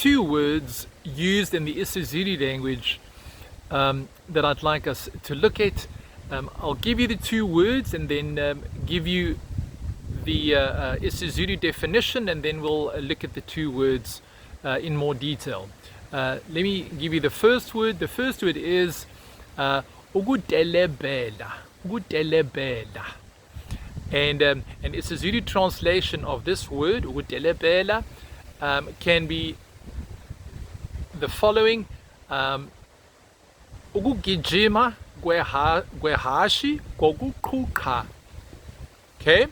two words used in the isiZulu language that I'd like us to look at. I'll give you the two words and then give you the isiZulu definition, and then we'll look at the two words in more detail. Let me give you the first word. The first word is Ukutelebhela. Ukutelebhela. And an isiZulu translation of this word, Ukutelebhela, can be the following: ukugijima kwehashi kokuqhuqa. Okay,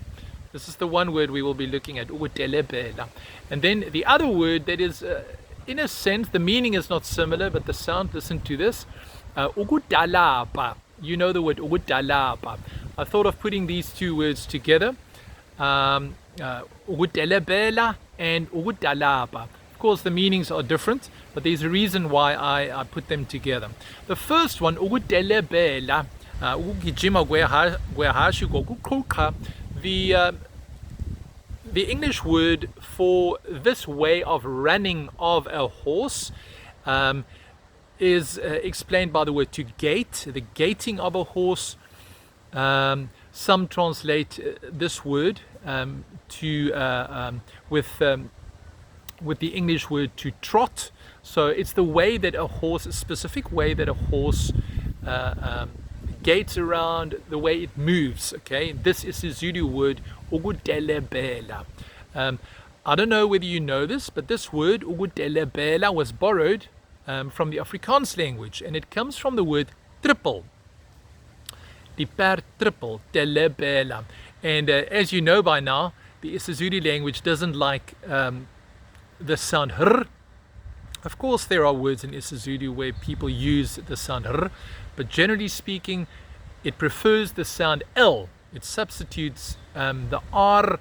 this is the one word we will be looking at, ukutelebhela. And then the other word that is, in a sense, the meaning is not similar, but the sound, listen to this, ukutalabha. You know the word ukutalabha. I thought of putting these two words together, ukutelebhela and ukutalabha. Of course, the meanings are different, but there's a reason why I put them together. The first one, ukutelebhela, ukugijima kwehashi kokuqhuqa. The English word for this way of running of a horse is explained by the word to gait, the gaiting of a horse. Some translate this word with the English word to trot. So it's the way that a horse, a specific way that a horse gaits around, the way it moves. Okay, this is the Zulu word ukutelebhela. I don't know whether you know this, but this word ukutelebhela was borrowed from the Afrikaans language, and it comes from the word trippel. Die perd trippel, telebhela. And as you know by now, the isiZulu language doesn't like the sound r. Of course, there are words in isiZulu where people use the sound r, but generally speaking, it prefers the sound l. It substitutes the r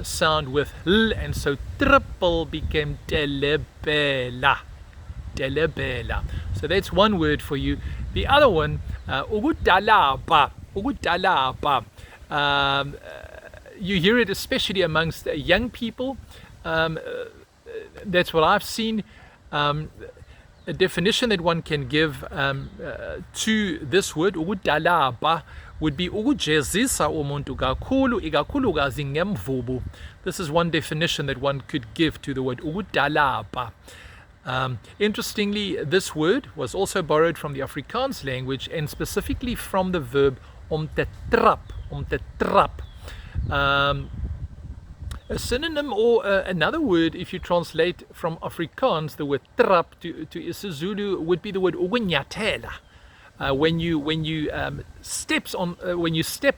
sound with l, and so trippel became telebhela. Telebhela. So that's one word for you. The other one, ukutalabha. Ukutalabha. You hear it especially amongst young people. That's what I've seen. A definition that one can give to this word, ukutalabha, would be ukujezisa umuntu kakhulu, ikakhulukazi ngemvubu. This is one definition that one could give to the word ukutalabha. Interestingly, this word was also borrowed from the Afrikaans language, and specifically from the verb om te trap. Om te trap. A synonym or another word, if you translate from Afrikaans the word trap to isiZulu, would be the word ukunyathela. When you step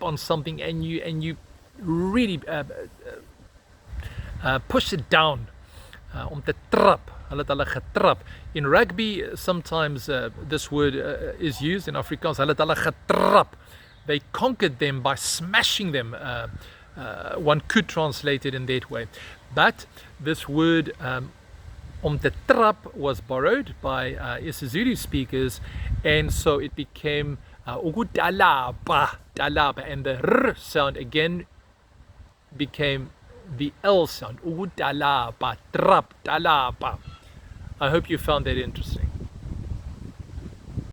on something and you really push it down. Om te trap. In rugby, sometimes this word is used in Afrikaans. They conquered them by smashing them. One could translate it in that way. But this word om te trap was borrowed by isiZulu speakers, and so it became ukutalabha, and the r sound again became the L sound, ukutalabha, trap, talabha. I hope you found that interesting.